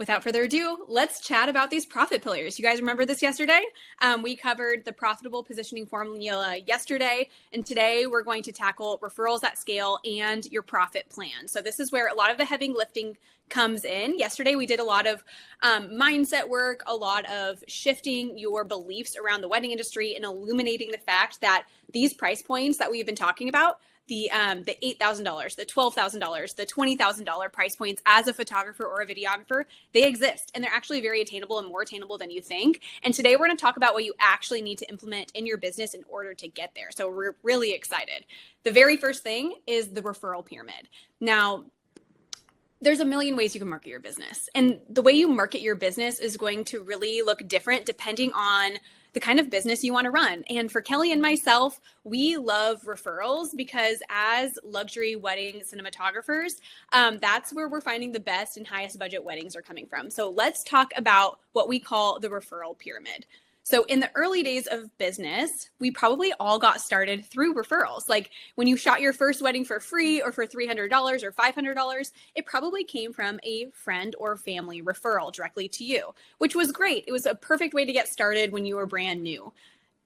Without further ado, let's chat about these profit pillars. You guys remember this yesterday? We covered the profitable positioning formula yesterday, and today we're going to tackle referrals at scale and your profit plan. So this is where a lot of the heavy lifting comes in. Yesterday, we did a lot of mindset work, a lot of shifting your beliefs around the wedding industry and illuminating the fact that these price points that we've been talking about, the $8,000, the $12,000, the $20,000 price points as a photographer or a videographer, they exist and they're actually very attainable and more attainable than you think. And today we're going to talk about what you actually need to implement in your business in order to get there. So we're really excited. The very first thing is the referral pyramid. Now, there's a million ways you can market your business. And the way you market your business is going to really look different depending on the kind of business you want to run. And for Kelly and myself, we love referrals because as luxury wedding cinematographers, that's where we're finding the best and highest budget weddings are coming from. So let's talk about what we call the referral pyramid. So in the early days of business, we probably all got started through referrals. Like when you shot your first wedding for free or for $300 or $500, it probably came from a friend or family referral directly to you, which was great. It was a perfect way to get started when you were brand new.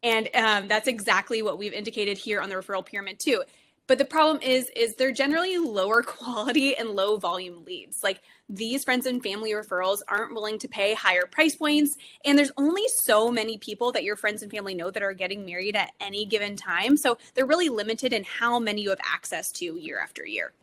And that's exactly what we've indicated here on the referral pyramid too. But the problem is they're generally lower quality and low volume leads. Like these friends and family referrals aren't willing to pay higher price points. And there's only so many people that your friends and family know that are getting married at any given time. So they're really limited in how many you have access to year after year.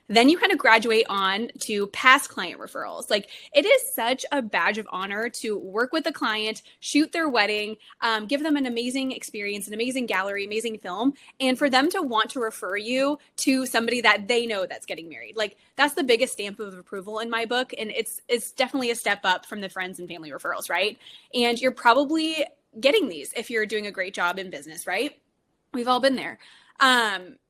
Then you kind of graduate on to past client referrals. Like it is such a badge of honor to work with a client, shoot their wedding, give them an amazing experience, an amazing gallery, amazing film, and for them to want to refer you to somebody that they know that's getting married. Like that's the biggest stamp of approval in my book. And it's definitely a step up from the friends and family referrals, right? And you're probably getting these if you're doing a great job in business, right? We've all been there.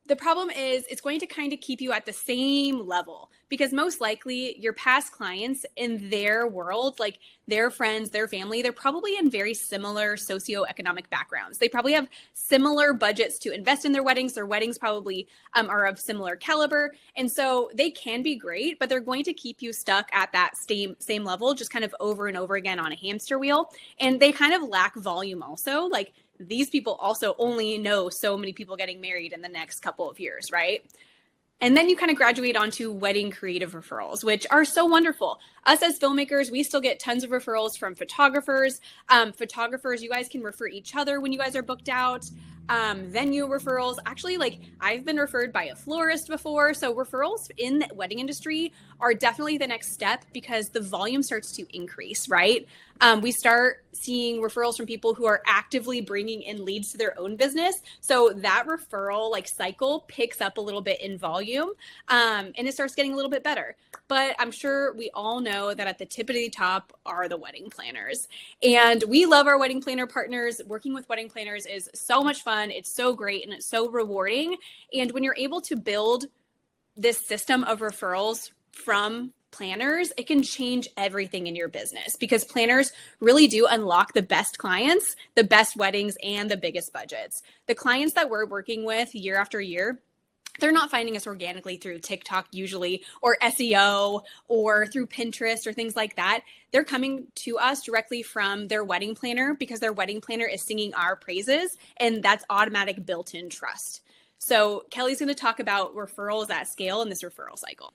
The problem is it's going to kind of keep you at the same level because most likely your past clients in their world, like their friends, their family, they're probably in very similar socioeconomic backgrounds. They probably have similar budgets to invest in their weddings. Their weddings probably are of similar caliber. And so they can be great, but they're going to keep you stuck at that same level, just kind of over and over again on a hamster wheel. And they kind of lack volume also. Like these people also only know so many people getting married in the next couple of years, right? And then you kind of graduate onto wedding creative referrals, which are so wonderful. Us as filmmakers, we still get tons of referrals from photographers. Photographers, you guys can refer each other when you guys are booked out. Venue referrals. Actually, like I've been referred by a florist before. So referrals in the wedding industry are definitely the next step because the volume starts to increase, right? We start seeing referrals from people who are actively bringing in leads to their own business. So that referral like cycle picks up a little bit in volume and it starts getting a little bit better. But I'm sure we all know that at the tip of the top are the wedding planners. And we love our wedding planner partners. Working with wedding planners is so much fun. It's so great and it's so rewarding. And when you're able to build this system of referrals from planners, it can change everything in your business because planners really do unlock the best clients, the best weddings, and the biggest budgets. The clients that we're working with year after year, they're not finding us organically through TikTok usually, or SEO, or through Pinterest or things like that. They're coming to us directly from their wedding planner because their wedding planner is singing our praises, and that's automatic built-in trust. So Kelly's going to talk about referrals at scale in this referral cycle.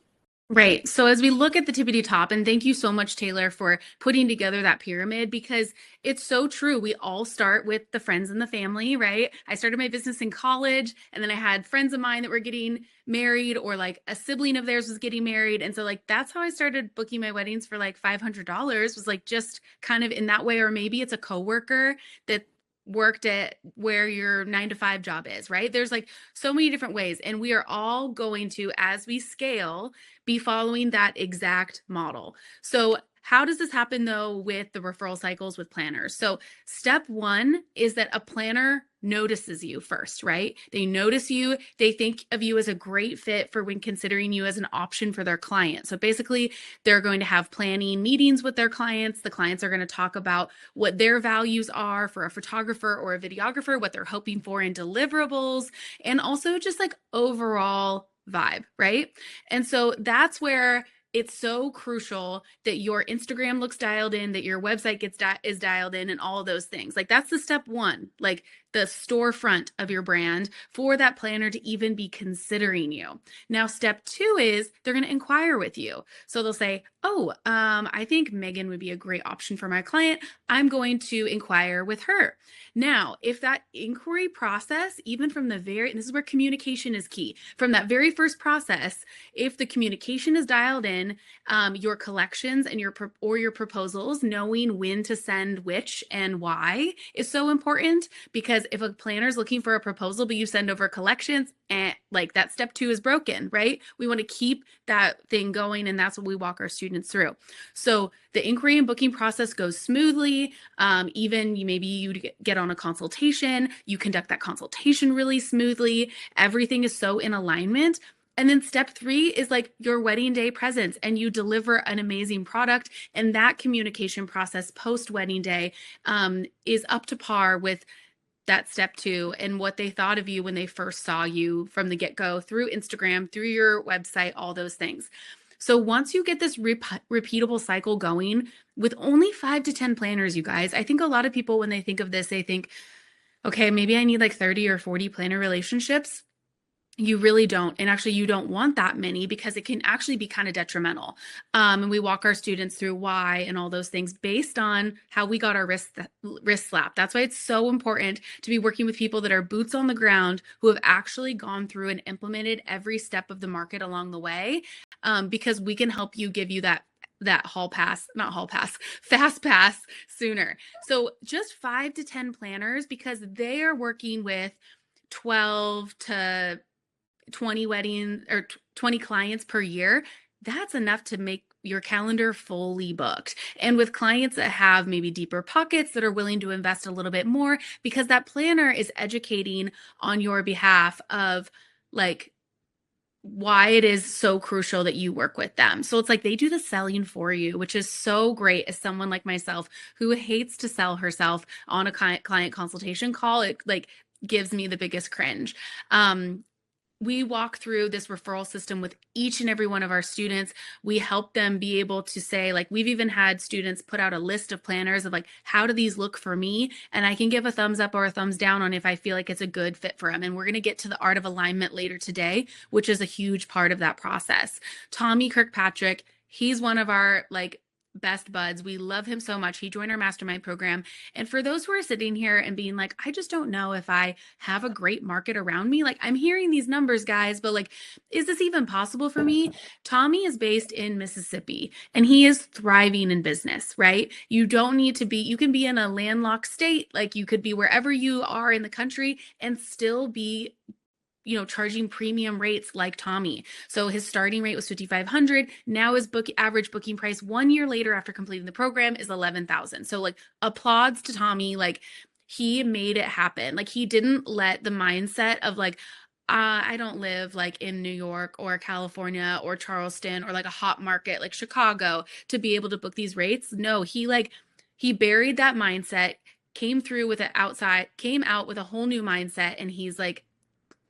Right. So as we look at the tippity top, and thank you so much, Taylor, for putting together that pyramid, because it's so true. We all start with the friends and the family, right? I started my business in college, and then I had friends of mine that were getting married, or like a sibling of theirs was getting married. And so like, that's how I started booking my weddings for like $500, was like just kind of in that way. Or maybe it's a coworker that worked at where your 9-to-5 job is, right? There's like so many different ways. And we are all going to, as we scale, be following that exact model. So how does this happen though with the referral cycles with planners? So step one is that a planner notices you first, right? They notice you, they think of you as a great fit for when considering you as an option for their client. So basically they're going to have planning meetings with their clients. The clients are going to talk about what their values are for a photographer or a videographer, what they're hoping for in deliverables, and also just like overall vibe, right? And so that's where it's so crucial that your Instagram looks dialed in, that your website is dialed in, and all of those things. Like that's the step one, like the storefront of your brand for that planner to even be considering you. Now, step two is they're going to inquire with you. So they'll say, oh, I think Megan would be a great option for my client. I'm going to inquire with her. Now, if that inquiry process, even from the and this is where communication is key, from that very first process, if the communication is dialed in, your collections and your proposals, knowing when to send which and why is so important, because if a planner is looking for a proposal, but you send over collections, and like that step two is broken, right? We want to keep that thing going, and that's what we walk our students through. So the inquiry and booking process goes smoothly. Even maybe you get on a consultation, you conduct that consultation really smoothly. Everything is so in alignment. And then step three is like your wedding day presents, and you deliver an amazing product. And that communication process post wedding day is up to par with that step two and what they thought of you when they first saw you from the get-go, through Instagram, through your website, all those things. So once you get this repeatable cycle going with only 5 to 10 planners, you guys, I think a lot of people, when they think of this, they think, okay, maybe I need like 30 or 40 planner relationships. You really don't. And actually, you don't want that many, because it can actually be kind of detrimental. And we walk our students through why and all those things based on how we got our wrist slapped. That's why it's so important to be working with people that are boots on the ground, who have actually gone through and implemented every step of the market along the way, because we can help you, give you that fast pass sooner. So just 5 to 10 planners, because they are working with 12 to 20 weddings or 20 clients per year. That's enough to make your calendar fully booked. And with clients that have maybe deeper pockets, that are willing to invest a little bit more, because that planner is educating on your behalf of like why it is so crucial that you work with them. So it's like they do the selling for you, which is so great as someone like myself who hates to sell herself on a client consultation call. It like gives me the biggest cringe. We walk through this referral system with each and every one of our students. We help them be able to say, like, we've even had students put out a list of planners of like, how do these look for me? And I can give a thumbs up or a thumbs down on if I feel like it's a good fit for them. And we're going to get to the art of alignment later today, which is a huge part of that process. Tommy Kirkpatrick, he's one of our like best buds. We love him so much. He joined our mastermind program. And for those who are sitting here and being like, I just don't know if I have a great market around me. Like, I'm hearing these numbers, guys, but like, is this even possible for me? Tommy is based in Mississippi, and he is thriving in business, right? You don't need to be, you can be in a landlocked state. Like, you could be wherever you are in the country and still be, you know, charging premium rates like Tommy. So his starting rate was $5,500. Now his average booking price 1 year later after completing the program is $11,000. So like, applauds to Tommy. Like, he made it happen. Like, he didn't let the mindset of like, I don't live like in New York or California or Charleston or like a hot market like Chicago to be able to book these rates. No, he buried that mindset, came out with a whole new mindset, and he's like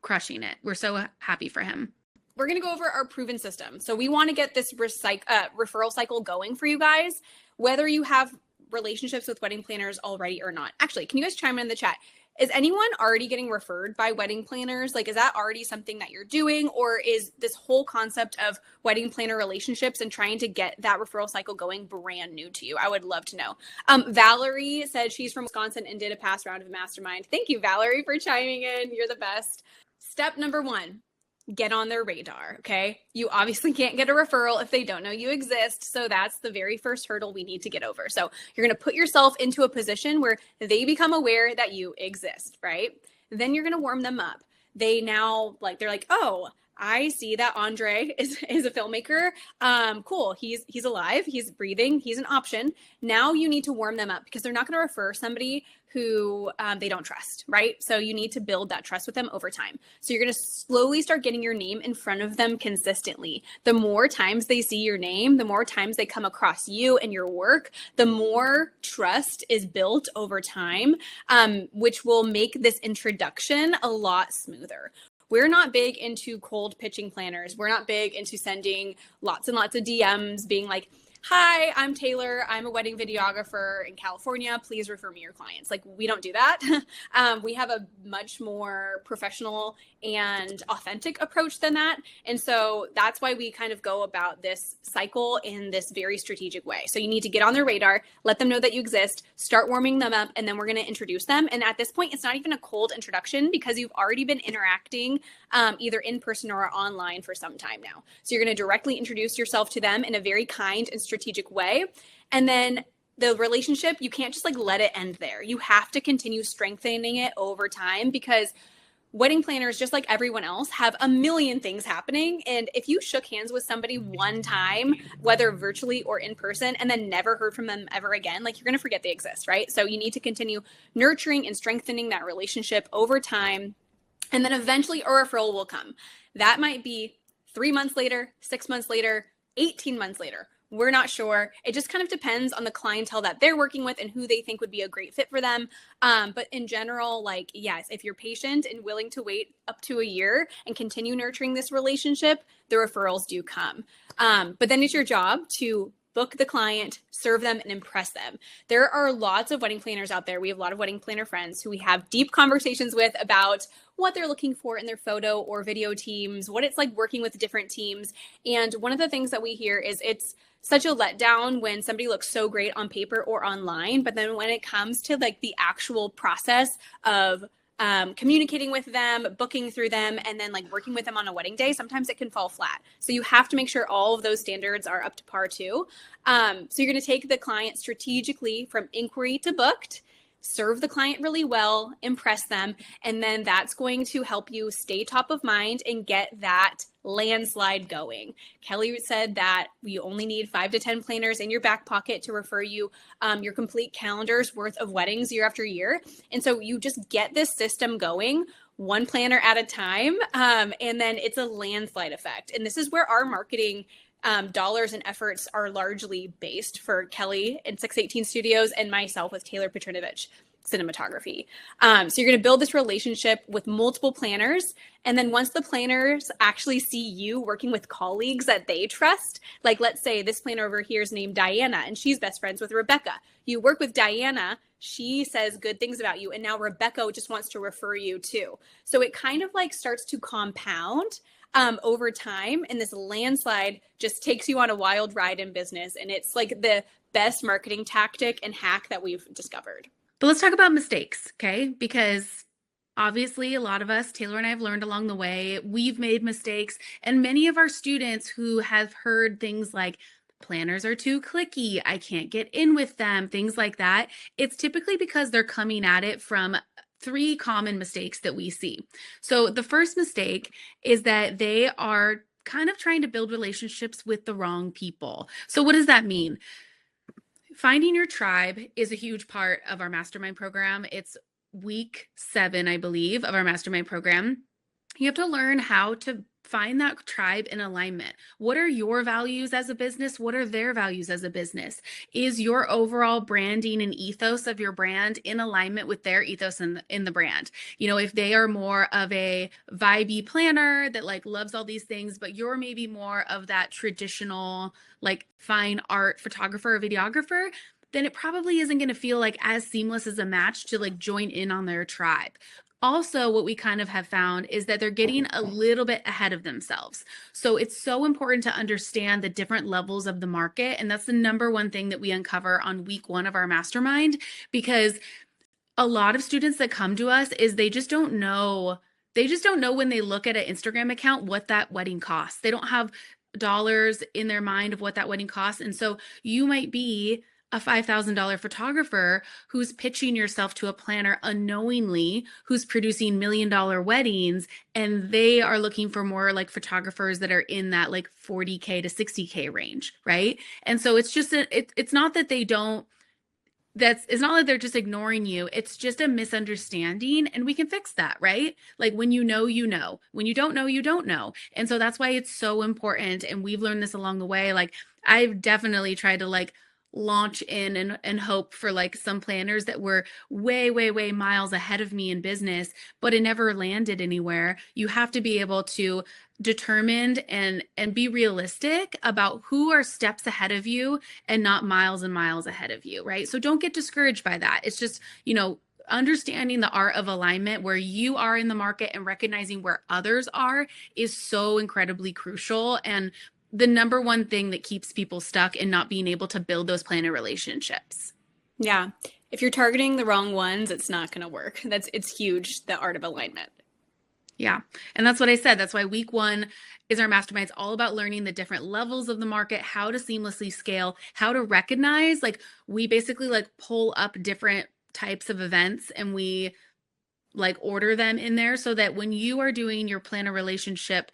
crushing it. We're so happy for him. We're going to go over our proven system. So we want to get this referral cycle going for you guys, whether you have relationships with wedding planners already or not. Actually, can you guys chime in the chat? Is anyone already getting referred by wedding planners? Like, is that already something that you're doing? Or is this whole concept of wedding planner relationships and trying to get that referral cycle going brand new to you? I would love to know. Valerie said she's from Wisconsin and did a past round of mastermind. Thank you, Valerie, for chiming in. You're the best. Step number 1, get on their radar, okay? You obviously can't get a referral if they don't know you exist. So that's the very first hurdle we need to get over. So you're going to put yourself into a position where they become aware that you exist, right? Then you're going to warm them up. They're like, oh, I see that Andre is a filmmaker. Cool. He's alive. He's breathing. He's an option. Now you need to warm them up, because they're not going to refer somebody who they don't trust, right? So you need to build that trust with them over time. So you're going to slowly start getting your name in front of them consistently. The more times they see your name, the more times they come across you and your work, the more trust is built over time, which will make this introduction a lot smoother. we're not big into cold pitching planners. We're not big into sending lots and lots of DMs being like, hi, I'm Taylor. I'm a wedding videographer in California. Please refer me your clients. Like, we don't do that. We have a much more professional and authentic approach than that. And so that's why we kind of go about this cycle in this very strategic way. So you need to get on their radar, let them know that you exist, start warming them up, and then we're going to introduce them. And at this point, it's not even a cold introduction because you've already been interacting either in person or online for some time now. So you're going to directly introduce yourself to them in a very kind and strategic way. And then the relationship, you can't just like let it end there. You have to continue strengthening it over time because wedding planners, just like everyone else, have a million things happening. And if you shook hands with somebody one time, whether virtually or in person, and then never heard from them ever again, like you're going to forget they exist, right? So you need to continue nurturing and strengthening that relationship over time. And then eventually a referral will come. That might be 3 months later, 6 months later, 18 months later. We're not sure. It just kind of depends on the clientele that they're working with and who they think would be a great fit for them. But in general, like, yes, if you're patient and willing to wait up to a year and continue nurturing this relationship, the referrals do come. But then it's your job to book the client, serve them, and impress them. There are lots of wedding planners out there. We have a lot of wedding planner friends who we have deep conversations with about what they're looking for in their photo or video teams, what it's like working with different teams. And one of the things that we hear is it's such a letdown when somebody looks so great on paper or online, but then when it comes to like the actual process of communicating with them, booking through them, and then like working with them on a wedding day, sometimes it can fall flat. So you have to make sure all of those standards are up to par too. So you're going to take the client strategically from inquiry to booked, serve the client really well, impress them, and then that's going to help you stay top of mind and get that landslide going. Kelly said that you only need 5 to 10 planners in your back pocket to refer you your complete calendar's worth of weddings year after year. And so you just get this system going one planner at a time, and then it's a landslide effect. And this is where our marketing dollars and efforts are largely based for Kelly and 618 Studios and myself with Taylor Petrinovich Cinematography. So you're going to build this relationship with multiple planners. And then once the planners actually see you working with colleagues that they trust, like let's say this planner over here is named Diana and she's best friends with Rebecca. You work with Diana, she says good things about you, and now Rebecca just wants to refer you too. So it kind of like starts to compound over time, and this landslide just takes you on a wild ride in business. And it's like the best marketing tactic and hack that we've discovered. But let's talk about mistakes, okay? Because obviously a lot of us, Taylor and I, have learned along the way, we've made mistakes. And many of our students who have heard things like planners are too cliquey, I can't get in with them, things like that, it's typically because they're coming at it from 3 common mistakes that we see. So the first mistake is that they are kind of trying to build relationships with the wrong people. So what does that mean? Finding your tribe is a huge part of our mastermind program. It's week 7, I believe, of our mastermind program. You have to learn how to find that tribe in alignment. What are your values as a business? What are their values as a business? Is your overall branding and ethos of your brand in alignment with their ethos in the brand? You know, if they are more of a vibey planner that like loves all these things, but you're maybe more of that traditional, like fine art photographer or videographer, then it probably isn't going to feel like as seamless as a match to like join in on their tribe. Also, what we kind of have found is that they're getting a little bit ahead of themselves. So it's so important to understand the different levels of the market. And that's the number one thing that we uncover on week 1 of our mastermind, because a lot of students that come to us is they just don't know. They just don't know when they look at an Instagram account what that wedding costs. They don't have dollars in their mind of what that wedding costs. And so you might be a $5,000 photographer who's pitching yourself to a planner unknowingly, who's producing $1 million weddings, and they are looking for more like photographers that are in that like 40K to 60K range, right? And so it's just it's not that they don't. It's not like they're just ignoring you. It's just a misunderstanding, and we can fix that, right? Like when you know, you know. When you don't know, you don't know. And so that's why it's so important. And we've learned this along the way. Like I've definitely tried to like launch in and hope for like some planners that were way, way, way miles ahead of me in business, but it never landed anywhere. You have to be able to determined and be realistic about who are steps ahead of you and not miles and miles ahead of you, right? So don't get discouraged by that. It's just, understanding the art of alignment where you are in the market and recognizing where others are is so incredibly crucial, and the number one thing that keeps people stuck and not being able to build those planner relationships. Yeah. If you're targeting the wrong ones, it's not going to work. It's huge, the art of alignment. Yeah. And that's what I said. That's why week 1 is our mastermind. It's all about learning the different levels of the market, how to seamlessly scale, how to recognize, like we basically like pull up different types of events and we like order them in there so that when you are doing your planner relationship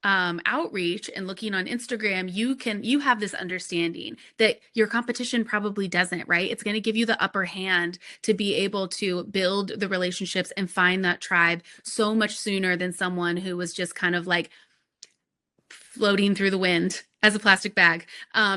outreach and looking on Instagram, you have this understanding that your competition probably doesn't, right? It's going to give you the upper hand to be able to build the relationships and find that tribe so much sooner than someone who was just kind of like floating through the wind as a plastic bag,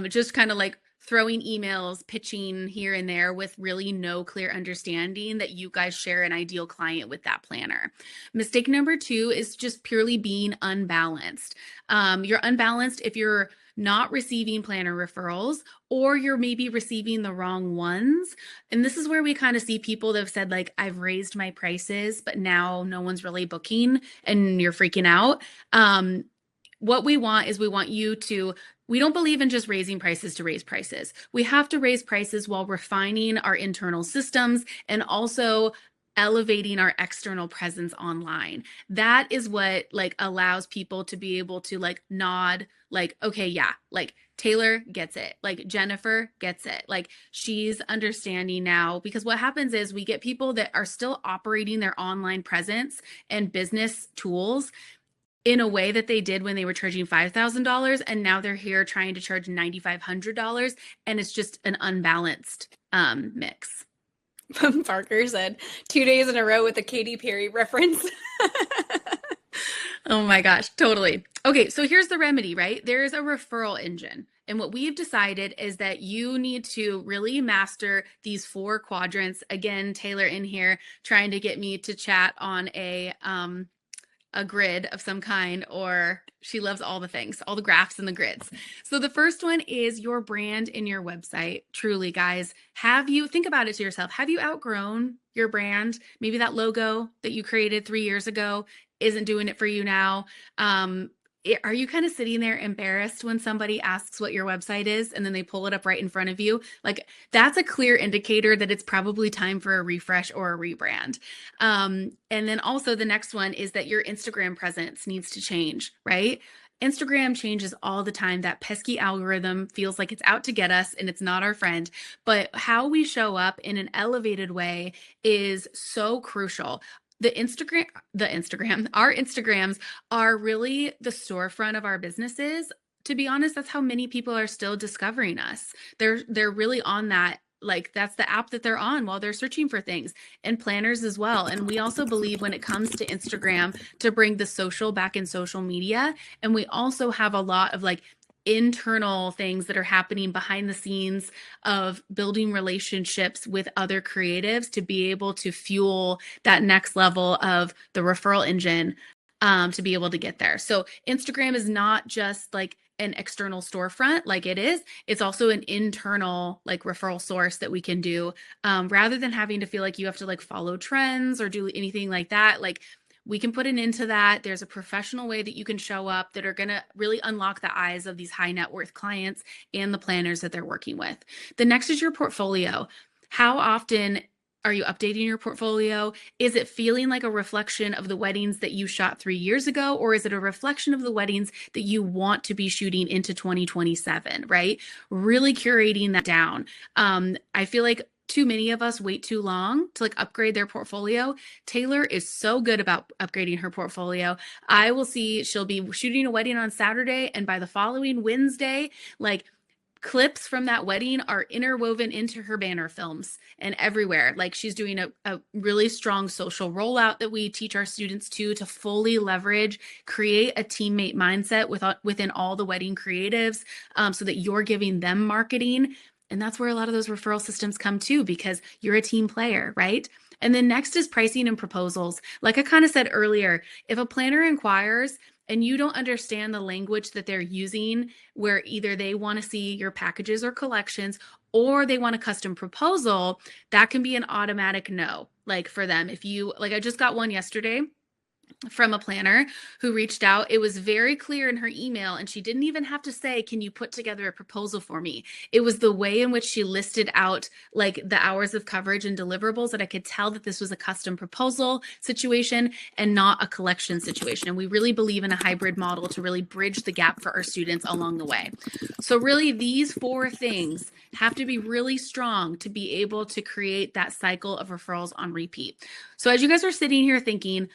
just kind of like throwing emails, pitching here and there with really no clear understanding that you guys share an ideal client with that planner. Mistake number 2 is just purely being unbalanced. You're unbalanced if you're not receiving planner referrals, or you're maybe receiving the wrong ones. And this is where we kind of see people that have said like, I've raised my prices, but now no one's really booking and you're freaking out. What we want is we don't believe in just raising prices to raise prices. We have to raise prices while refining our internal systems and also elevating our external presence online. That is what like allows people to be able to like nod, like, okay, yeah, like Taylor gets it. Like Jennifer gets it. Like she's understanding now, because what happens is we get people that are still operating their online presence and business tools in a way that they did when they were charging $5,000, and now they're here trying to charge $9,500, and it's just an unbalanced mix. Parker said 2 days in a row with a Katy Perry reference. Oh my gosh, totally. Okay, so here's the remedy, right? There's a referral engine. And what we've decided is that you need to really master these 4 quadrants. Again, Taylor in here trying to get me to chat on a grid of some kind, or she loves all the things, all the graphs and the grids. So the first one is your brand and your website. Truly, guys, think about it to yourself. Have you outgrown your brand? Maybe that logo that you created 3 years ago isn't doing it for you now. Are you kind of sitting there embarrassed when somebody asks what your website is and then they pull it up right in front of you? Like that's a clear indicator that it's probably time for a refresh or a rebrand. And then also the next one is that your Instagram presence needs to change, right? Instagram changes all the time. That pesky algorithm feels like it's out to get us and it's not our friend. But how we show up in an elevated way is so crucial. Our Instagrams are really the storefront of our businesses. To be honest, that's how many people are still discovering us. They're really on that. Like that's the app that they're on while they're searching for things, and planners as well. And we also believe when it comes to Instagram to bring the social back in social media. And we also have a lot of like internal things that are happening behind the scenes of building relationships with other creatives to be able to fuel that next level of the referral engine, to be able to get there. So Instagram is not just like an external storefront like it is. It's also an internal like referral source that we can do, rather than having to feel like you have to like follow trends or do anything like that. Like we can put an end to that. There's a professional way that you can show up that are going to really unlock the eyes of these high net worth clients and the planners that they're working with. The next is your portfolio. How often are you updating your portfolio? Is it feeling like a reflection of the weddings that you shot 3 years ago? Or is it a reflection of the weddings that you want to be shooting into 2027, right? Really curating that down. I feel like too many of us wait too long to like upgrade their portfolio. Taylor is so good about upgrading her portfolio. I will see she'll be shooting a wedding on Saturday, and by the following Wednesday, like clips from that wedding are interwoven into her banner films and everywhere. Like she's doing a really strong social rollout that we teach our students to fully leverage, create a teammate mindset within all the wedding creatives, so that you're giving them marketing. And that's where a lot of those referral systems come too, because you're a team player, right? And then next is pricing and proposals. Like I kind of said earlier, if a planner inquires and you don't understand the language that they're using, where either they want to see your packages or collections, or they want a custom proposal, that can be an automatic no. Like for them, if you, like I just got one yesterday from a planner who reached out. It was very clear in her email, and she didn't even have to say, can you put together a proposal for me? It was the way in which she listed out like the hours of coverage and deliverables that I could tell that this was a custom proposal situation and not a collection situation. And we really believe in a hybrid model to really bridge the gap for our students along the way. So really these 4 things have to be really strong to be able to create that cycle of referrals on repeat. So as you guys are sitting here thinking,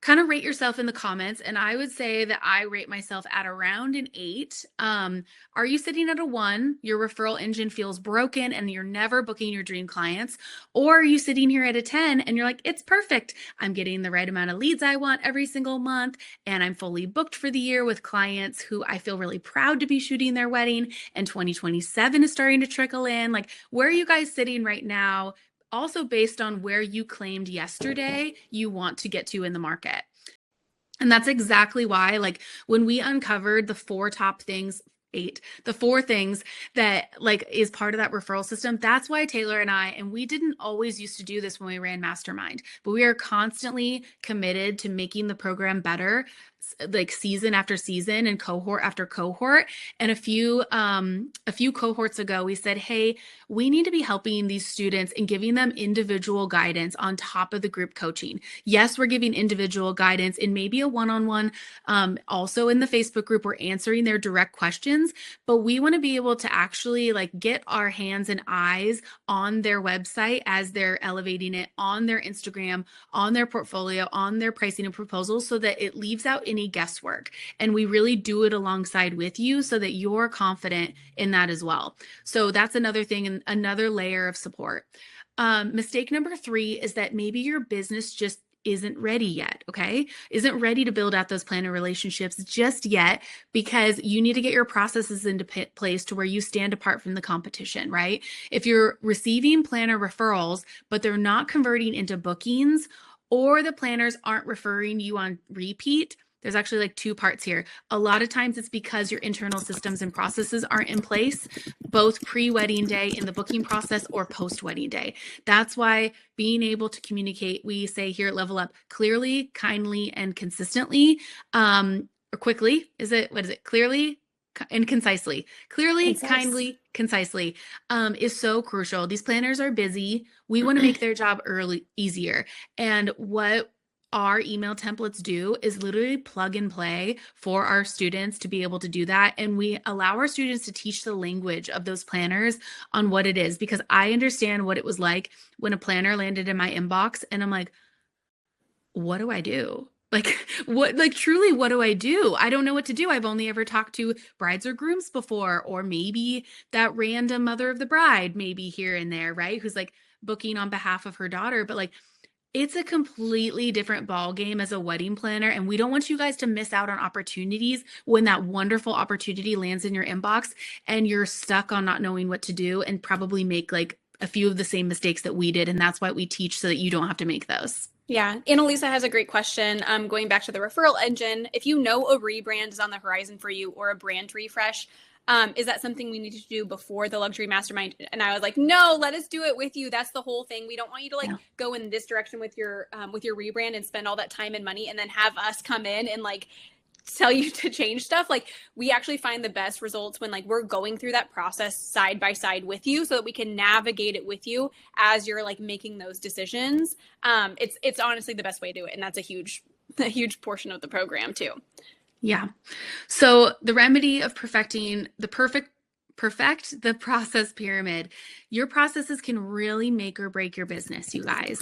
kind of rate yourself in the comments. And I would say that I rate myself at around an 8. Are you sitting at a 1? Your referral engine feels broken and you're never booking your dream clients? Or are you sitting here at a 10 and you're like, it's perfect. I'm getting the right amount of leads I want every single month. And I'm fully booked for the year with clients who I feel really proud to be shooting their wedding. And 2027 is starting to trickle in. Like, where are you guys sitting right now? Also based on where you claimed yesterday you want to get to in the market. And that's exactly why, like when we uncovered the 4 top things, 8, the 4 things that like is part of that referral system. That's why Taylor and we didn't always used to do this when we ran Mastermind, but we are constantly committed to making the program better, like season after season and cohort after cohort. And a few cohorts ago, we said, hey, we need to be helping these students and giving them individual guidance on top of the group coaching. Yes, we're giving individual guidance and maybe a one-on-one. Also in the Facebook group, we're answering their direct questions, but we want to be able to actually like get our hands and eyes on their website as they're elevating it, on their Instagram, on their portfolio, on their pricing and proposals, so that it leaves out any guesswork. And we really do it alongside with you so that you're confident in that as well. So that's another thing and another layer of support. Mistake number 3 is that maybe your business just isn't ready yet, okay? Isn't ready to build out those planner relationships just yet, because you need to get your processes into place to where you stand apart from the competition, right? If you're receiving planner referrals, but they're not converting into bookings, or the planners aren't referring you on repeat, there's actually like 2 parts here. A lot of times it's because your internal systems and processes aren't in place, both pre-wedding day in the booking process or post-wedding day. That's why being able to communicate, we say here at Level Up, clearly, kindly, and consistently, or quickly, what is it? Clearly and concisely. Clearly, kindly, concisely, is so crucial. These planners are busy. We want to make their job easier. And what our email templates do is literally plug and play for our students to be able to do that. And we allow our students to teach the language of those planners on what it is, because I understand what it was like when a planner landed in my inbox and I'm like, what do I do? Like, truly, what do I do? I don't know what to do. I've only ever talked to brides or grooms before, or maybe that random mother of the bride, maybe here and there, right? Who's like booking on behalf of her daughter, but like, it's a completely different ball game as a wedding planner. And we don't want you guys to miss out on opportunities when that wonderful opportunity lands in your inbox and you're stuck on not knowing what to do and probably make like a few of the same mistakes that we did. And that's why we teach, so that you don't have to make those. Yeah. Annalisa has a great question. Going back to the referral engine, if you know a rebrand is on the horizon for you or a brand refresh, is that something we need to do before the luxury mastermind? And I was like, no, let us do it with you. That's the whole thing. We don't want you to go in this direction with your rebrand and spend all that time and money and then have us come in and like tell you to change stuff. Like, we actually find the best results when like we're going through that process side by side with you, so that we can navigate it with you as you're like making those decisions. It's honestly the best way to do it. And that's a huge portion of the program too. Yeah. So the remedy of perfect the process pyramid. Your processes can really make or break your business, you guys.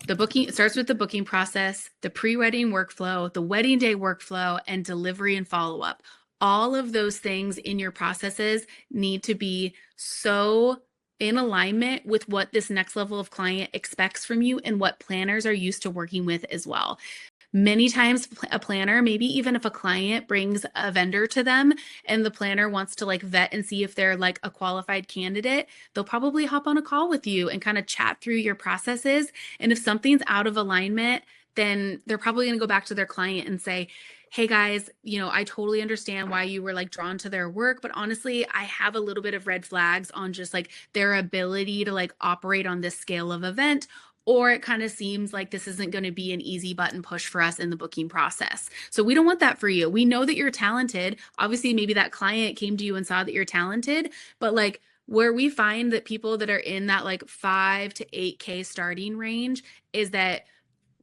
It starts with the booking process, the pre-wedding workflow, the wedding day workflow, and delivery and follow-up. All of those things in your processes need to be so in alignment with what this next level of client expects from you and what planners are used to working with as well. Many times a planner, maybe even if a client brings a vendor to them and the planner wants to like vet and see if they're like a qualified candidate, they'll probably hop on a call with you and kind of chat through your processes. And if something's out of alignment, then they're probably going to go back to their client and say, hey guys, I totally understand why you were like drawn to their work, but honestly, I have a little bit of red flags on just like their ability to like operate on this scale of event, or it kind of seems like this isn't going to be an easy button push for us in the booking process. So we don't want that for you. We know that you're talented. Obviously, maybe that client came to you and saw that you're talented, but like where we find that people that are in that like 5 to 8K starting range is that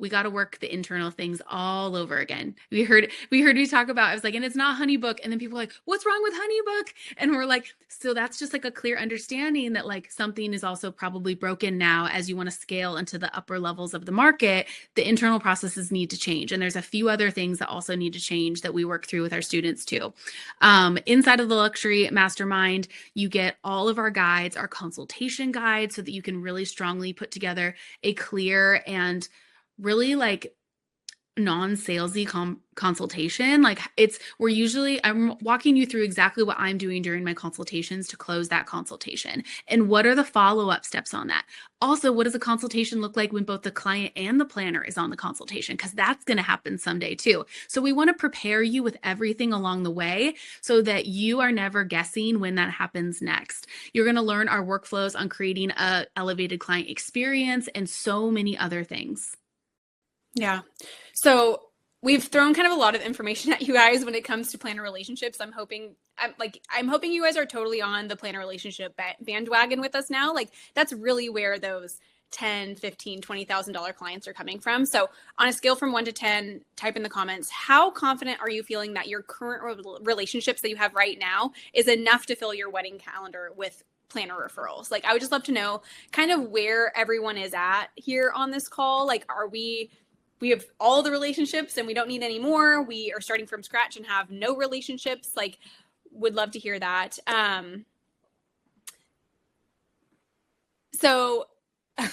we got to work the internal things all over again. We heard you talk about, I was like, and it's not HoneyBook. And then people are like, what's wrong with HoneyBook? And we're like, so that's just like a clear understanding that like something is also probably broken now as you want to scale into the upper levels of the market. The internal processes need to change. And there's a few other things that also need to change that we work through with our students too. Inside of the Luxury Mastermind, you get all of our guides, our consultation guides, so that you can really strongly put together a clear and really like non-salesy consultation. Like I'm walking you through exactly what I'm doing during my consultations to close that consultation. And what are the follow-up steps on that? Also, what does a consultation look like when both the client and the planner is on the consultation? Because that's going to happen someday too. So we want to prepare you with everything along the way so that you are never guessing when that happens next. You're going to learn our workflows on creating a elevated client experience and so many other things. Yeah. So we've thrown kind of a lot of information at you guys when it comes to planner relationships. I'm hoping you guys are totally on the planner relationship bandwagon with us now. Like that's really where those $10, $15, $20,000 clients are coming from. So on a scale from 1 to 10, type in the comments, how confident are you feeling that your current relationships that you have right now is enough to fill your wedding calendar with planner referrals? Like I would just love to know kind of where everyone is at here on this call. Like we have all the relationships and we don't need any more. We are starting from scratch and have no relationships. Like, would love to hear that.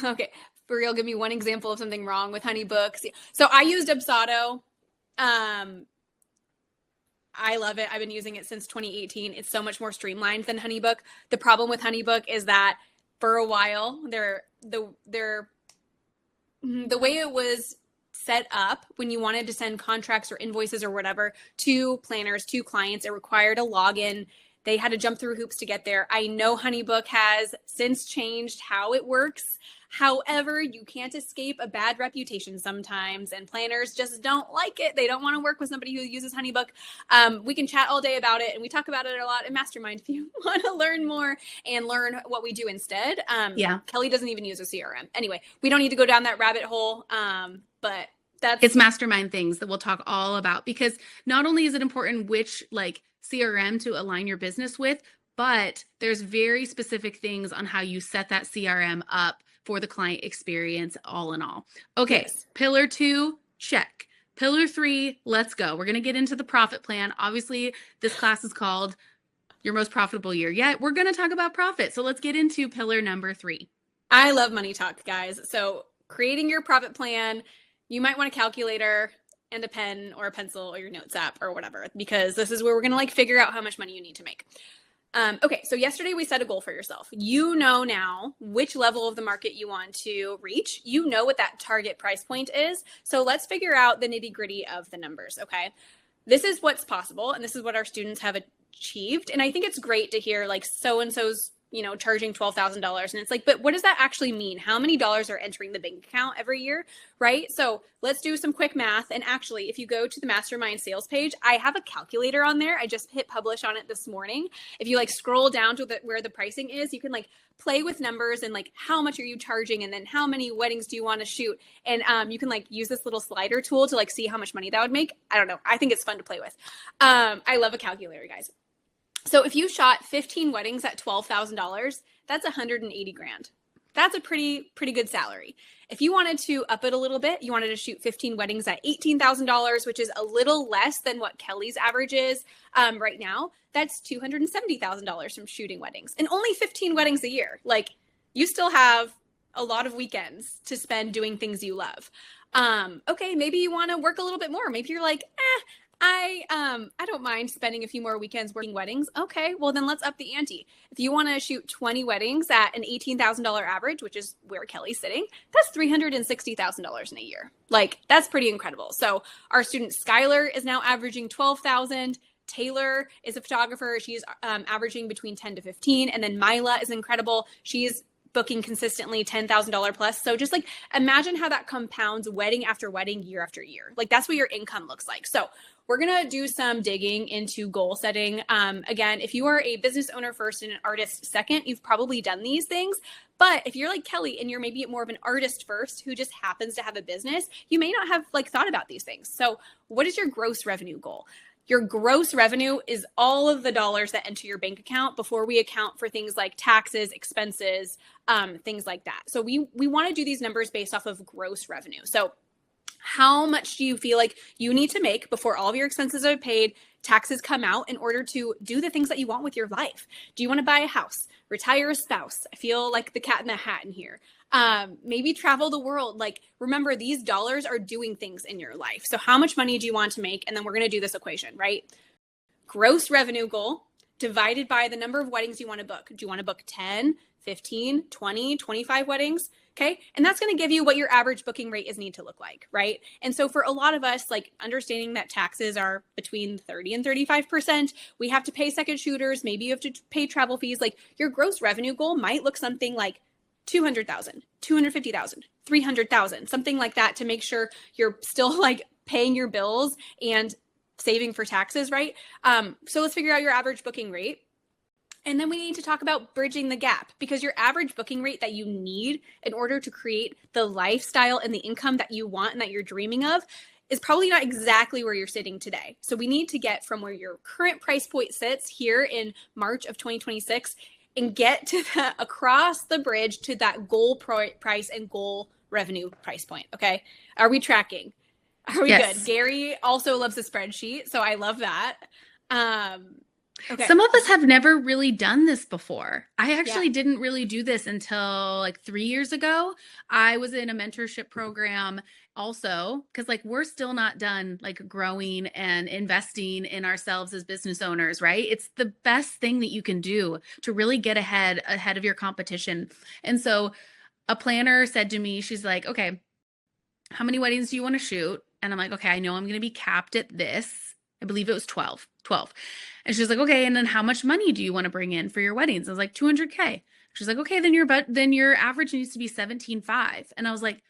Okay, for real, give me one example of something wrong with HoneyBook. So I used Dubsado. I love it. I've been using it since 2018. It's so much more streamlined than HoneyBook. The problem with HoneyBook is that for a while, the way it was set up when you wanted to send contracts or invoices or whatever to planners, to clients, it required a login. They had to jump through hoops to get there. I know HoneyBook has since changed how it works. However, you can't escape a bad reputation sometimes, and planners just don't like it. They don't want to work with somebody who uses HoneyBook. We can chat all day about it, and we talk about it a lot in Mastermind if you want to learn more and learn what we do instead. Kelly doesn't even use a CRM. Anyway, we don't need to go down that rabbit hole, but it's Mastermind things that we'll talk all about, because not only is it important which like CRM to align your business with, but there's very specific things on how you set that CRM up for the client experience all in all. Okay. Yes. Pillar 2, check. Pillar 3, let's go. We're going to get into the profit plan. Obviously, this class is called Your Most Profitable Year Yet. We're going to talk about profit. So let's get into pillar number 3. I love money talk, guys. So creating your profit plan, you might want a calculator and a pen or a pencil or your notes app or whatever, because this is where we're going to like figure out how much money you need to make. Okay, so yesterday we set a goal for yourself. You know now which level of the market you want to reach. You know what that target price point is. So let's figure out the nitty gritty of the numbers, okay? This is what's possible, and this is what our students have achieved. And I think it's great to hear like so-and-so's charging $12,000. And it's like, but what does that actually mean? How many dollars are entering the bank account every year, right? So let's do some quick math. And actually, if you go to the Mastermind sales page, I have a calculator on there. I just hit publish on it this morning. If you like scroll down to where the pricing is, you can like play with numbers and like, how much are you charging? And then how many weddings do you want to shoot? And you can like use this little slider tool to like see how much money that would make. I don't know. I think it's fun to play with. I love a calculator, guys. So if you shot 15 weddings at $12,000, that's 180 grand. That's a pretty good salary. If you wanted to up it a little bit, you wanted to shoot 15 weddings at $18,000, which is a little less than what Kelly's average is right now. That's $270,000 from shooting weddings, and only 15 weddings a year. Like, you still have a lot of weekends to spend doing things you love. Okay, maybe you want to work a little bit more. Maybe you're like, I don't mind spending a few more weekends working weddings. Okay, well then let's up the ante. If you want to shoot 20 weddings at an $18,000 average, which is where Kelly's sitting, that's $360,000 in a year. Like, that's pretty incredible. So our student Skylar is now averaging 12,000. Taylor is a photographer. She's averaging between 10 to 15. And then Mila is incredible. She's booking consistently $10,000 plus. So just like imagine how that compounds wedding after wedding, year after year. Like that's what your income looks like. So we're going to do some digging into goal setting. Again, if you are a business owner first and an artist second, you've probably done these things. But if you're like Kelly and you're maybe more of an artist first who just happens to have a business, you may not have like thought about these things. So what is your gross revenue goal? Your gross revenue is all of the dollars that enter your bank account before we account for things like taxes, expenses, things like that. So we want to do these numbers based off of gross revenue. So how much do you feel like you need to make before all of your expenses are paid, taxes come out, in order to do the things that you want with your life? Do you want to buy a house, retire a spouse? I feel like the cat in the hat in here. Maybe travel the world. Like, remember, these dollars are doing things in your life. So how much money do you want to make? And then we're going to do this equation, right? Gross revenue goal divided by the number of weddings you want to book. Do you want to book 10, 15, 20, 25 weddings? Okay. And that's going to give you what your average booking rate is need to look like, right? And so for a lot of us, like understanding that taxes are between 30 and 35%, we have to pay second shooters. Maybe you have to pay travel fees. Like your gross revenue goal might look something like 200,000, 250,000, 300,000, something like that, to make sure you're still like paying your bills and saving for taxes, right? So let's figure out your average booking rate. And then we need to talk about bridging the gap, because your average booking rate that you need in order to create the lifestyle and the income that you want and that you're dreaming of is probably not exactly where you're sitting today. So we need to get from where your current price point sits here in March of 2026 and get to that, across the bridge to that goal price and goal revenue price point. Okay. Are we tracking? Are we Yes. good? Gary also loves a spreadsheet, so I love that. Okay. Some of us have never really done this before. I actually didn't really do this until like 3 years ago. I was in a mentorship program also, because like we're still not done like growing and investing in ourselves as business owners, right? It's the best thing that you can do to really get ahead of your competition. And so a planner said to me, she's like, okay, how many weddings do you want to shoot? And I'm like, okay, I know I'm going to be capped at this. I believe it was 12. And she's like, okay, and then how much money do you want to bring in for your weddings? I was like, 200K. She's like, okay, then your average needs to be 17.5. And I was like,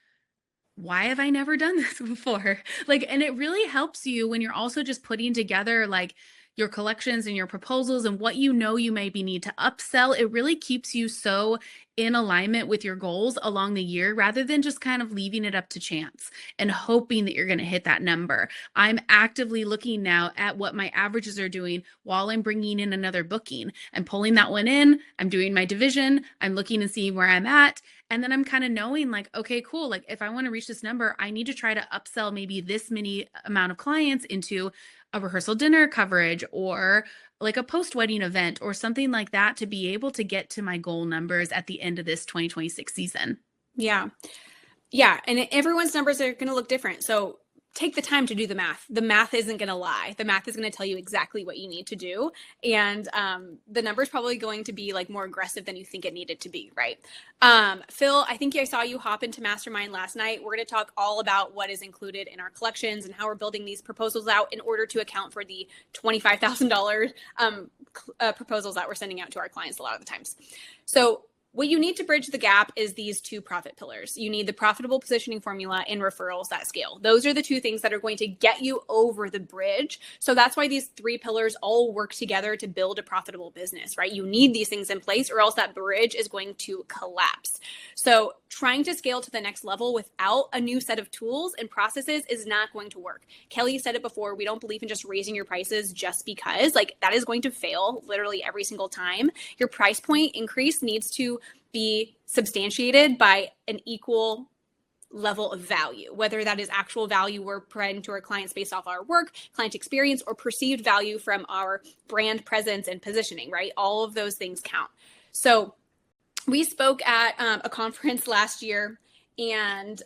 why have I never done this before? Like, and it really helps you when you're also just putting together like your collections and your proposals and what you know you maybe need to upsell. It really keeps you so in alignment with your goals along the year, rather than just kind of leaving it up to chance and hoping that you're going to hit that number. I'm actively looking now at what my averages are doing while I'm bringing in another booking. I'm pulling that one in. I'm doing my division. I'm looking and seeing where I'm at. And then I'm kind of knowing like, okay, cool. Like if I want to reach this number, I need to try to upsell maybe this many amount of clients into a rehearsal dinner coverage or like a post-wedding event or something like that, to be able to get to my goal numbers at the end of this 2026 season. Yeah. Yeah. And everyone's numbers are going to look different. So take the time to do the math. The math isn't going to lie. The math is going to tell you exactly what you need to do. And the number is probably going to be like more aggressive than you think it needed to be, right? Phil, I think I saw you hop into Mastermind last night. We're going to talk all about what is included in our collections and how we're building these proposals out in order to account for the $25,000 proposals that we're sending out to our clients a lot of the times. So what you need to bridge the gap is these two profit pillars. You need the profitable positioning formula and referrals that scale. Those are the two things that are going to get you over the bridge. So that's why these three pillars all work together to build a profitable business, right? You need these things in place or else that bridge is going to collapse. So trying to scale to the next level without a new set of tools and processes is not going to work. Kelly said it before, we don't believe in just raising your prices just because, like, that is going to fail literally every single time. Your price point increase needs to be substantiated by an equal level of value, whether that is actual value we're providing to our clients based off our work, client experience, or perceived value from our brand presence and positioning, right? All of those things count. So we spoke at a conference last year, and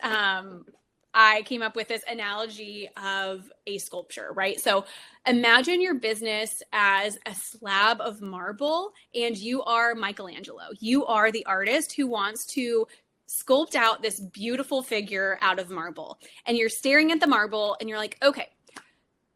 I came up with this analogy of a sculpture, right? So imagine your business as a slab of marble and you are Michelangelo. You are the artist who wants to sculpt out this beautiful figure out of marble. And you're staring at the marble and you're like, okay,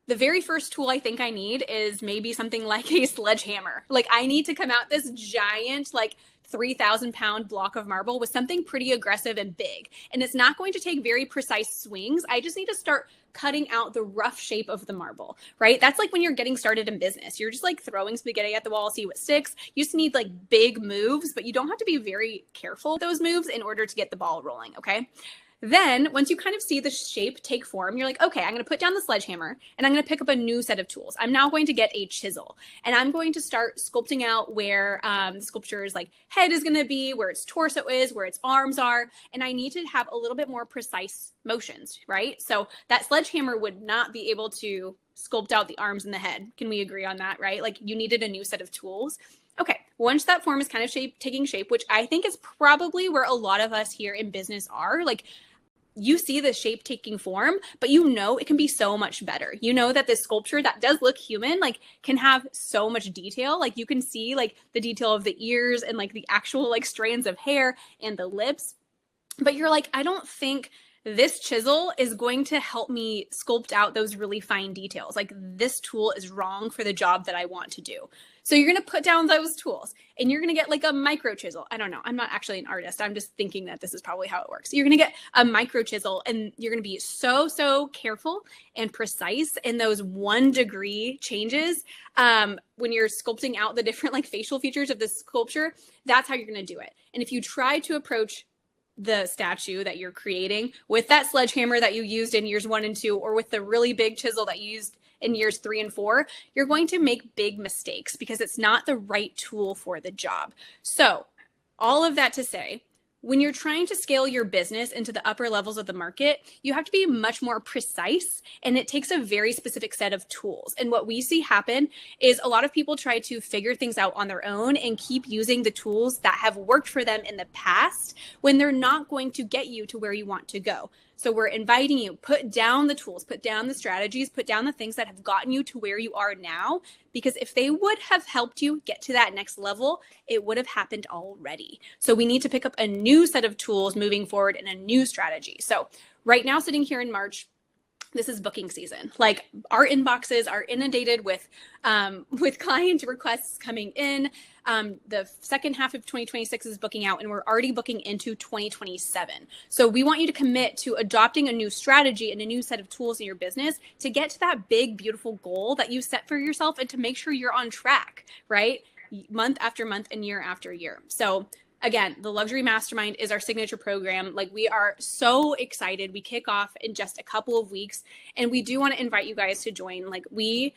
the very first tool I think I need is maybe something like a sledgehammer. Like I need to come out this giant, like 3,000-pound block of marble with something pretty aggressive and big. And it's not going to take very precise swings. I just need to start cutting out the rough shape of the marble, right? That's like when you're getting started in business. You're just like throwing spaghetti at the wall, see what sticks. You just need like big moves, but you don't have to be very careful with those moves in order to get the ball rolling, okay? Then once you kind of see the shape take form, you're like, okay, I'm going to put down the sledgehammer and I'm going to pick up a new set of tools. I'm now going to get a chisel and I'm going to start sculpting out where the sculpture's like head is going to be, where its torso is, where its arms are. And I need to have a little bit more precise motions, right? So that sledgehammer would not be able to sculpt out the arms and the head. Can we agree on that, right? Like you needed a new set of tools. Okay, once that form is kind of taking shape, which I think is probably where a lot of us here in business are, like you see the shape taking form, but you know it can be so much better. You know that this sculpture that does look human, like can have so much detail. Like you can see like the detail of the ears and like the actual like strands of hair and the lips. But you're like, I don't think this chisel is going to help me sculpt out those really fine details. Like this tool is wrong for the job that I want to do. So you're going to put down those tools and you're going to get like a micro chisel. I don't know. I'm not actually an artist. I'm just thinking that this is probably how it works. You're going to get a micro chisel and you're going to be so careful and precise in those 1 degree changes. When you're sculpting out the different like facial features of this sculpture, that's how you're going to do it. And if you try to approach the statue that you're creating with that sledgehammer that you used in years 1 and 2, or with the really big chisel that you used in years 3 and 4, you're going to make big mistakes because it's not the right tool for the job. So all of that to say, when you're trying to scale your business into the upper levels of the market, you have to be much more precise, and it takes a very specific set of tools. And what we see happen is a lot of people try to figure things out on their own and keep using the tools that have worked for them in the past when they're not going to get you to where you want to go. So we're inviting you, put down the tools, put down the strategies, put down the things that have gotten you to where you are now, because if they would have helped you get to that next level, it would have happened already. So we need to pick up a new set of tools moving forward and a new strategy. So right now, sitting here in March, this is booking season. Like our inboxes are inundated with client requests coming in. The second half of 2026 is booking out and we're already booking into 2027. So we want you to commit to adopting a new strategy and a new set of tools in your business to get to that big, beautiful goal that you set for yourself and to make sure you're on track, right? Month after month and year after year. So again, the Luxury Mastermind is our signature program. Like we are so excited. We kick off in just a couple of weeks and we do want to invite you guys to join. Like we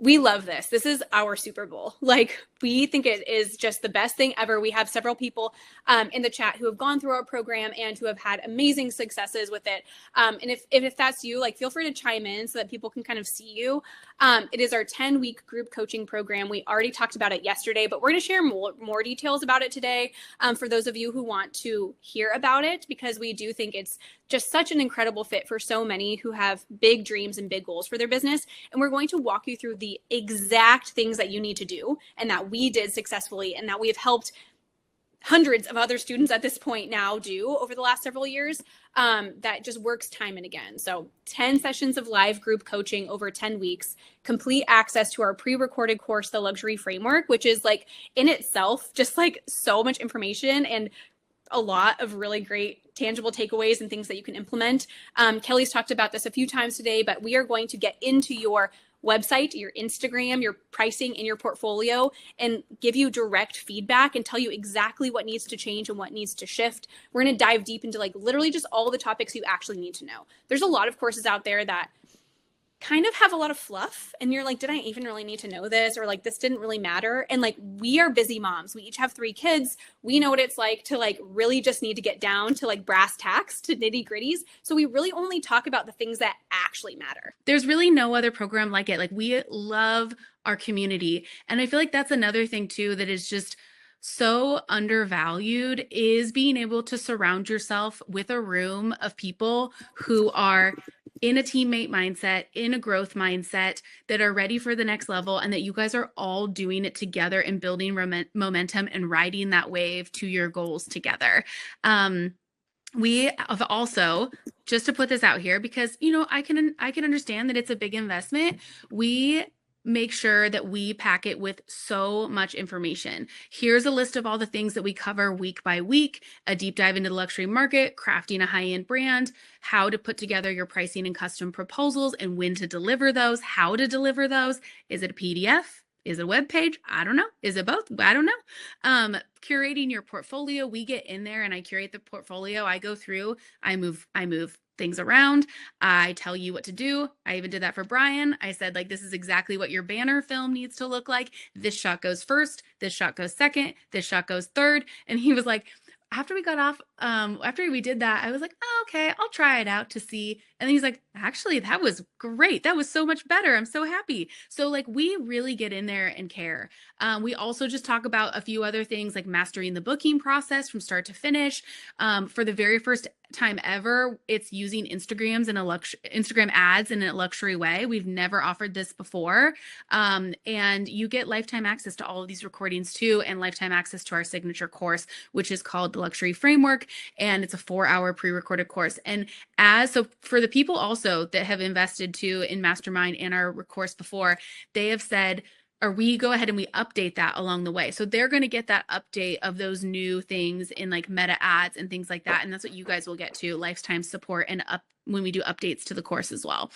love this. This is our Super Bowl. Like we think it is just the best thing ever. We have several people in the chat who have gone through our program and who have had amazing successes with it. And if that's you, like feel free to chime in so that people can kind of see you. It is our 10-week group coaching program. We already talked about it yesterday, but we're going to share more details about it today for those of you who want to hear about it, because we do think it's just such an incredible fit for so many who have big dreams and big goals for their business. And we're going to walk you through the exact things that you need to do and that we did successfully and that we have helped hundreds of other students at this point now do over the last several years, that just works time and again. So 10 sessions of live group coaching over 10 weeks, complete access to our pre-recorded course, The Luxury Framework, which is like in itself, just like so much information and a lot of really great tangible takeaways and things that you can implement. Kelly's talked about this a few times today, but we are going to get into your website, your Instagram, your pricing, and your portfolio and give you direct feedback and tell you exactly what needs to change and what needs to shift. We're going to dive deep into like literally just all the topics you actually need to know. There's a lot of courses out there that kind of have a lot of fluff and you're like, did I even really need to know this? Or like, this didn't really matter. And like, we are busy moms. We each have 3 kids. We know what it's like to like really just need to get down to like brass tacks, to nitty gritties. So we really only talk about the things that actually matter. There's really no other program like it. Like we love our community. And I feel like that's another thing too, that is just so undervalued is being able to surround yourself with a room of people who are in a teammate mindset, in a growth mindset, that are ready for the next level, and that you guys are all doing it together and building momentum and riding that wave to your goals together. We have also, just to put this out here, because I can understand that it's a big investment. We make sure that we pack it with so much information. Here's a list of all the things that we cover week by week: a deep dive into the luxury market, crafting a high-end brand, how to put together your pricing and custom proposals, and when to deliver those, how to deliver those. Is it a PDF? Is it a web page? I don't know. Is it both? I don't know. Curating your portfolio. We get in there and I curate the portfolio. I go through, I move things around. I tell you what to do. I even did that for Brian. I said, like, this is exactly what your banner film needs to look like. This shot goes first. This shot goes second. This shot goes third. And he was like, after we got off, after we did that, I was like, oh, okay, I'll try it out to see. And he's like, actually, that was great. That was so much better. I'm so happy. So like, we really get in there and care. We also just talk about a few other things like mastering the booking process from start to finish. For the very first time ever, it's using Instagram ads in a luxury way. We've never offered this before. And you get lifetime access to all of these recordings too, and lifetime access to our signature course, which is called the Luxury Framework. And it's a 4-hour pre-recorded course. And so for the people also that have invested too in Mastermind and our course before, they have said, or we go ahead and we update that along the way. So they're going to get that update of those new things in like meta ads and things like that. And that's what you guys will get to, lifetime support and when we do updates to the course as well.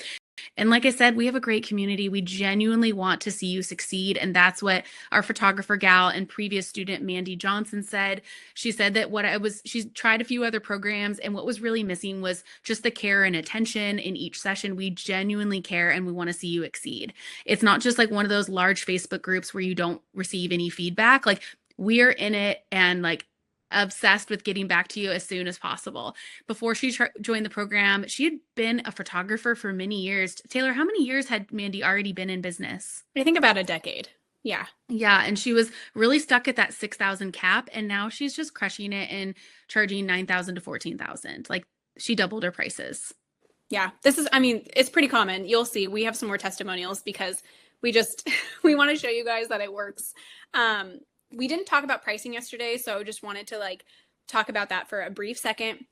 And like I said, we have a great community. We genuinely want to see you succeed. And that's what our photographer gal and previous student, Mandy Johnson, said. She said that she's tried a few other programs, and what was really missing was just the care and attention in each session. We genuinely care and we want to see you exceed. It's not just like one of those large Facebook groups where you don't receive any feedback. Like, we're in it and like obsessed with getting back to you as soon as possible. Before she joined the program, she had been a photographer for many years. Taylor, how many years had Mandy already been in business? I think about a decade. Yeah. Yeah. And she was really stuck at that 6,000 cap. And now she's just crushing it and charging 9,000 to 14,000. Like, she doubled her prices. Yeah. It's pretty common. You'll see, we have some more testimonials because we want to show you guys that it works. We didn't talk about pricing yesterday, so just wanted to like talk about that for a brief second.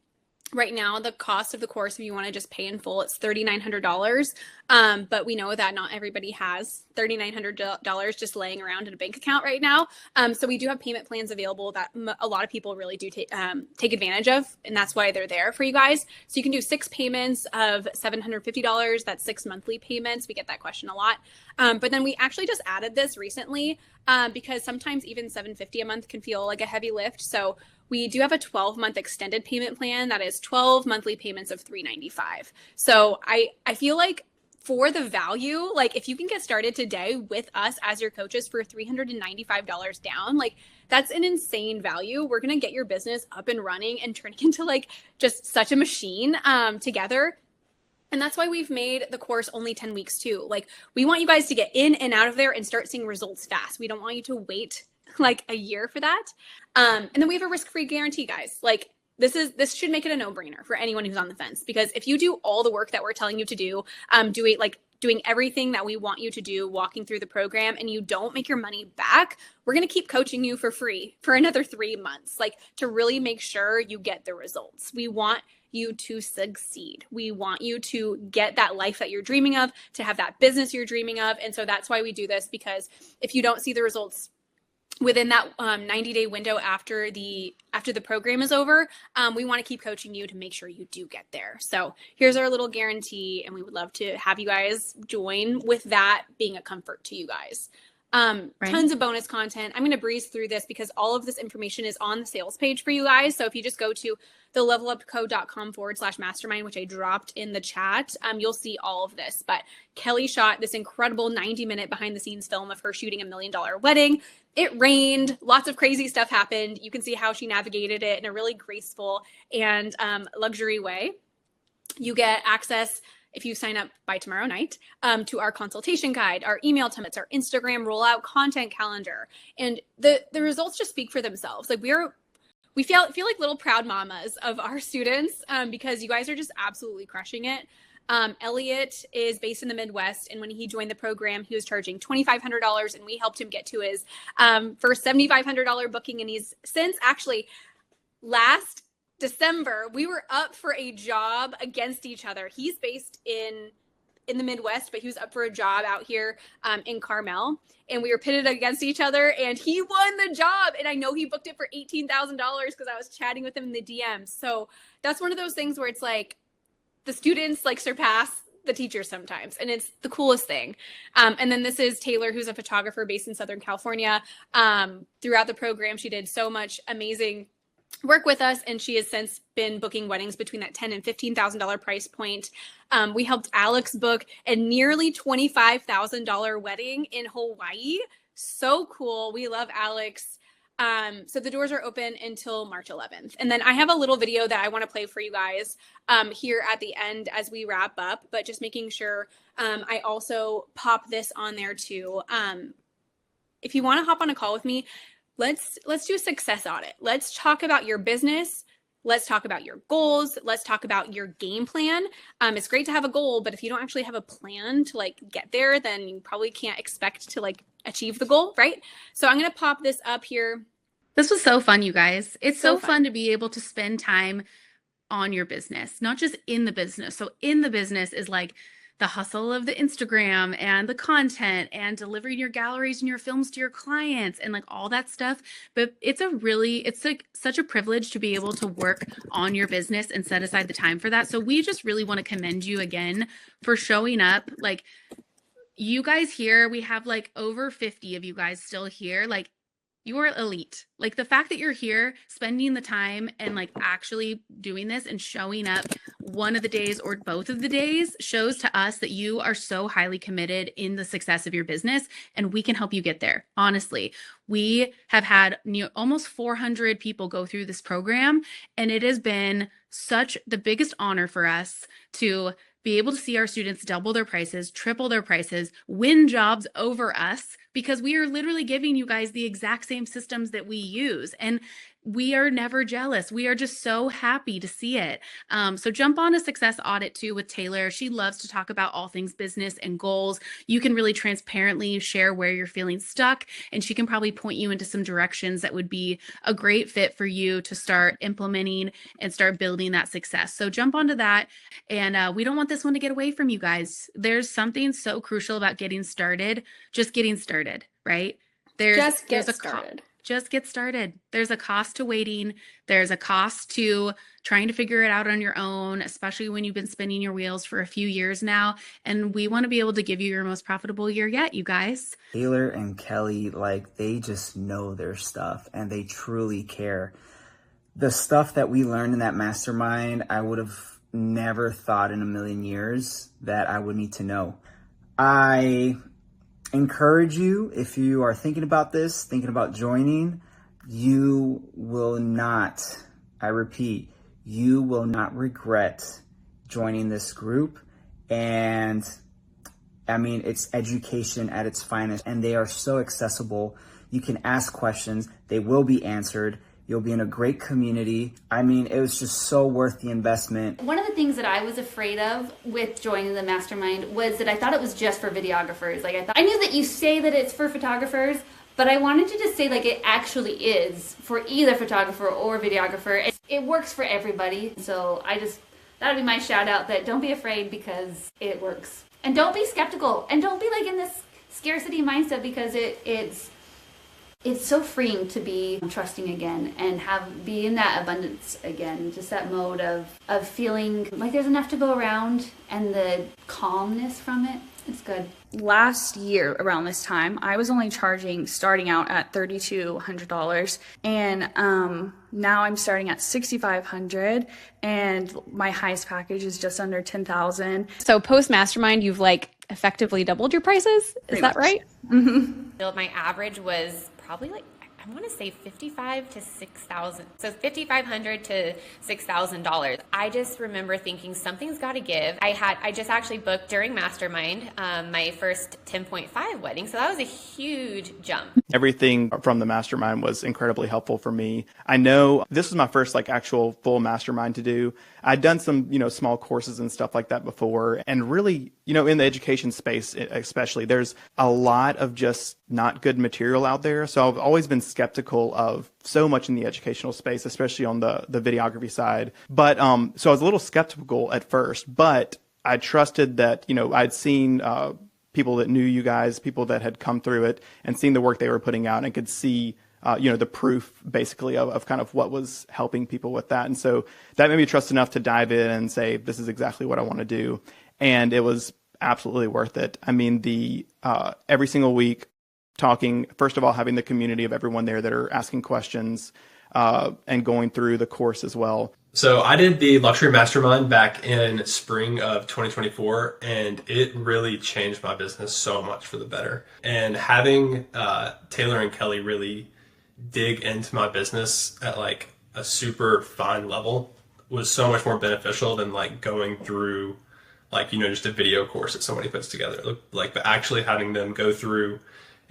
Right now, the cost of the course, if you want to just pay in full, it's $3,900. But we know that not everybody has $3,900 just laying around in a bank account right now. So we do have payment plans available that a lot of people really do take advantage of. And that's why they're there for you guys. So you can do 6 payments of $750. That's 6 monthly payments. We get that question a lot. But then we actually just added this recently because sometimes even $750 a month can feel like a heavy lift. So we do have a 12-month extended payment plan that is 12 monthly payments of $395. So I feel like for the value, like if you can get started today with us as your coaches for $395 down, like that's an insane value. We're going to get your business up and running and turning into like just such a machine together. And that's why we've made the course only 10 weeks too. Like, we want you guys to get in and out of there and start seeing results fast. We don't want you to wait like a year for that. And then we have a risk-free guarantee, guys. Like, this should make it a no-brainer for anyone who's on the fence, because if you do all the work that we're telling you to do, doing everything that we want you to do, walking through the program, and you don't make your money back, we're going to keep coaching you for free for another 3 months, like, to really make sure you get the results. We want you to succeed. We want you to get that life that you're dreaming of, to have that business you're dreaming of. And so that's why we do this, because if you don't see the results within that 90-day window after the program is over, we want to keep coaching you to make sure you do get there. So here's our little guarantee, and we would love to have you guys join with that being a comfort to you guys. Right. Tons of bonus content. I'm going to breeze through this because all of this information is on the sales page for you guys. So if you just go to thelevelupco.com/mastermind, which I dropped in the chat, you'll see all of this. But Kelly shot this incredible 90-minute behind the scenes film of her shooting $1 million wedding. It rained, lots of crazy stuff happened. You can see how she navigated it in a really graceful and luxury way. You get access if you sign up by tomorrow night, to our consultation guide, our email templates, our Instagram rollout content calendar. And the results just speak for themselves. Like we feel like little proud mamas of our students, because you guys are just absolutely crushing it. Elliot is based in the Midwest, and when he joined the program, he was charging $2,500, and we helped him get to his first $7,500 booking. And he's since, actually, last December, we were up for a job against each other. He's based in the Midwest, but he was up for a job out here in Carmel, and we were pitted against each other, and he won the job. And I know he booked it for $18,000 because I was chatting with him in the DMs. So that's one of those things where it's like the students like surpass the teachers sometimes, and it's the coolest thing. And then this is Taylor, who's a photographer based in Southern California. Throughout the program, she did so much amazing work with us, and she has since been booking weddings between that $10,000 and $15,000 price point. We helped Alex book a nearly $25,000 wedding in Hawaii. So cool. We love Alex. So the doors are open until March 11th. And then I have a little video that I want to play for you guys here at the end as we wrap up, but just making sure I also pop this on there too. If you want to hop on a call with me, let's do a success audit. Let's talk about your business. Let's talk about your goals. Let's talk about your game plan. It's great to have a goal, but if you don't actually have a plan to like get there, then you probably can't expect to like achieve the goal, right? So I'm going to pop this up here. This was so fun, you guys. It's so fun to be able to spend time on your business, not just in the business. So in the business is like the hustle of the Instagram and the content and delivering your galleries and your films to your clients and like all that stuff. But it's like such a privilege to be able to work on your business and set aside the time for that. So we just really want to commend you again for showing up. Like, you guys here, we have like over 50 of you guys still here. Like, you are elite. Like, the fact that you're here spending the time and like actually doing this and showing up one of the days or both of the days shows to us that you are so highly committed in the success of your business, and we can help you get there. Honestly, we have had almost 400 people go through this program, and it has been such the biggest honor for us to be able to see our students double their prices, triple their prices, win jobs over us, because we are literally giving you guys the exact same systems that we use. And we are never jealous. We are just so happy to see it. So jump on a success audit too with Taylor. She loves to talk about all things business and goals. You can really transparently share where you're feeling stuck, and she can probably point you into some directions that would be a great fit for you to start implementing and start building that success. So jump onto that. And we don't want this one to get away from you guys. There's something so crucial about getting started, just getting started, right? Just get started. Just get started. There's a cost to waiting. There's a cost to trying to figure it out on your own, especially when you've been spinning your wheels for a few years now. And we want to be able to give you your most profitable year yet, you guys. Taylor and Kelly, like, they just know their stuff and they truly care. The stuff that we learned in that mastermind, I would have never thought in a million years that I would need to know. I encourage you, if you are thinking about this, thinking about joining, you will not, I repeat, you will not regret joining this group. And I mean, it's education at its finest, and they are so accessible. You can ask questions, they will be answered. You'll be in a great community. I mean, it was just so worth the investment. One of the things that I was afraid of with joining the mastermind was that I thought it was just for videographers. Like, I knew that you say that it's for photographers, but I wanted you to say like it actually is for either photographer or videographer. It works for everybody. So that'd be my shout out, that don't be afraid because it works. And don't be skeptical, and don't be like in this scarcity mindset, because it's so freeing to be trusting again and be in that abundance again, just that mode of feeling like there's enough to go around and the calmness from it. It's good. Last year around this time, I was only starting out at $3,200, and now I'm starting at $6,500, and my highest package is just under $10,000. So post mastermind, you've like effectively doubled your prices. Is that right? Mm-hmm. My average was probably like, I want to say $5,500 to $6,000. So $5,500 to $6,000. I just remember thinking something's got to give. I just actually booked during Mastermind my first 10.5 wedding. So that was a huge jump. Everything from the Mastermind was incredibly helpful for me. I know this was my first like actual full Mastermind to do. I'd done some, small courses and stuff like that before. And really, in the education space, especially, there's a lot of just not good material out there. So I've always been skeptical of so much in the educational space, especially on the videography side. But so I was a little skeptical at first, but I trusted that, I'd seen people that knew you guys, people that had come through it and seen the work they were putting out and could see the proof basically of kind of what was helping people with that. And so that made me trust enough to dive in and say, this is exactly what I want to do. And it was absolutely worth it. I mean, every single week talking, first of all, having the community of everyone there that are asking questions and going through the course as well. So I did the Luxury Mastermind back in spring of 2024, and it really changed my business so much for the better. And having Taylor and Kelly really dig into my business at like a super fine level was so much more beneficial than like going through like, just a video course that somebody puts together. Like, but actually having them go through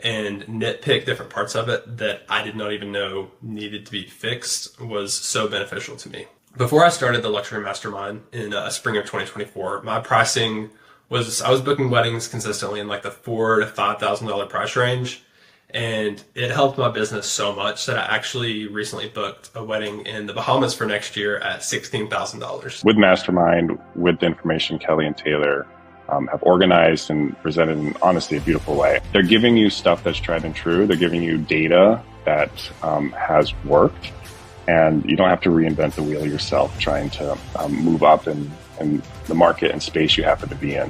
and nitpick different parts of it that I did not even know needed to be fixed was so beneficial to me. Before I started the Luxury Mastermind in spring of 2024, my pricing was, I was booking weddings consistently in like the $4,000 to $5,000 price range. And it helped my business so much that I actually recently booked a wedding in the Bahamas for next year at $16,000. With Mastermind, with the information Kelly and Taylor have organized and presented in honestly a beautiful way. They're giving you stuff that's tried and true. They're giving you data that has worked, and you don't have to reinvent the wheel yourself trying to move up in the market and space you happen to be in.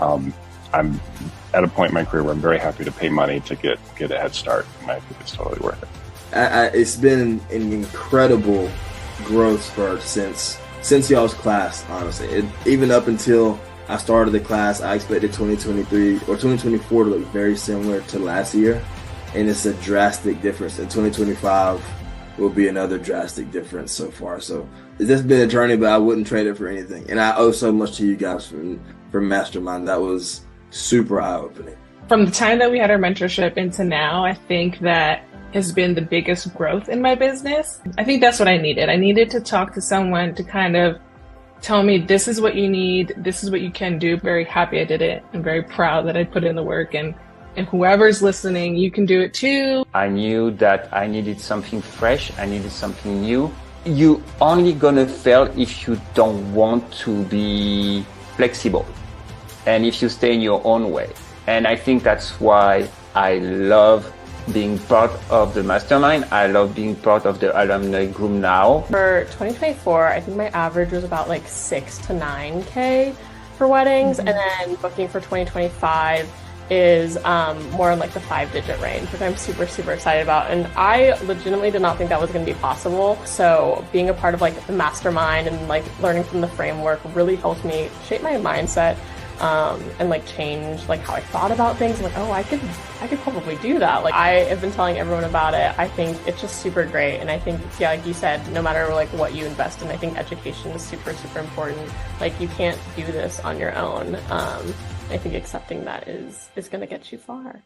I'm at a point in my career where I'm very happy to pay money to get a head start, and I think it's totally worth it. It's been an incredible growth spurt since y'all's class, honestly. Even up until I started the class, I expected 2023 or 2024 to look very similar to last year, and it's a drastic difference. And 2025 will be another drastic difference so far. So it's just been a journey, but I wouldn't trade it for anything. And I owe so much to you guys from Mastermind. That was super eye-opening. From the time that we had our mentorship into now, I think that has been the biggest growth in my business. I think that's what I needed. I needed to talk to someone to kind of tell me, this is what you need, this is what you can do. Very happy I did it. I'm very proud that I put in the work, and whoever's listening, you can do it too. I knew that I needed something fresh, I needed something new. You only gonna fail if you don't want to be flexible and if you stay in your own way. And I think that's why I love being part of the mastermind. I love being part of the alumni group now. For 2024, I think my average was about like 6 to 9K for weddings. And then booking for 2025 is more in like the 5-digit range, which I'm super, super excited about. And I legitimately did not think that was going to be possible. So being a part of like the mastermind and like learning from the framework really helped me shape my mindset and like change like how I thought about things. I'm like, oh, I could probably do that. Like, I have been telling everyone about it. I think it's just super great. And I think, yeah, like you said, no matter like what you invest in, I think education is super, super important. Like, you can't do this on your own. I think accepting that is going to get you far.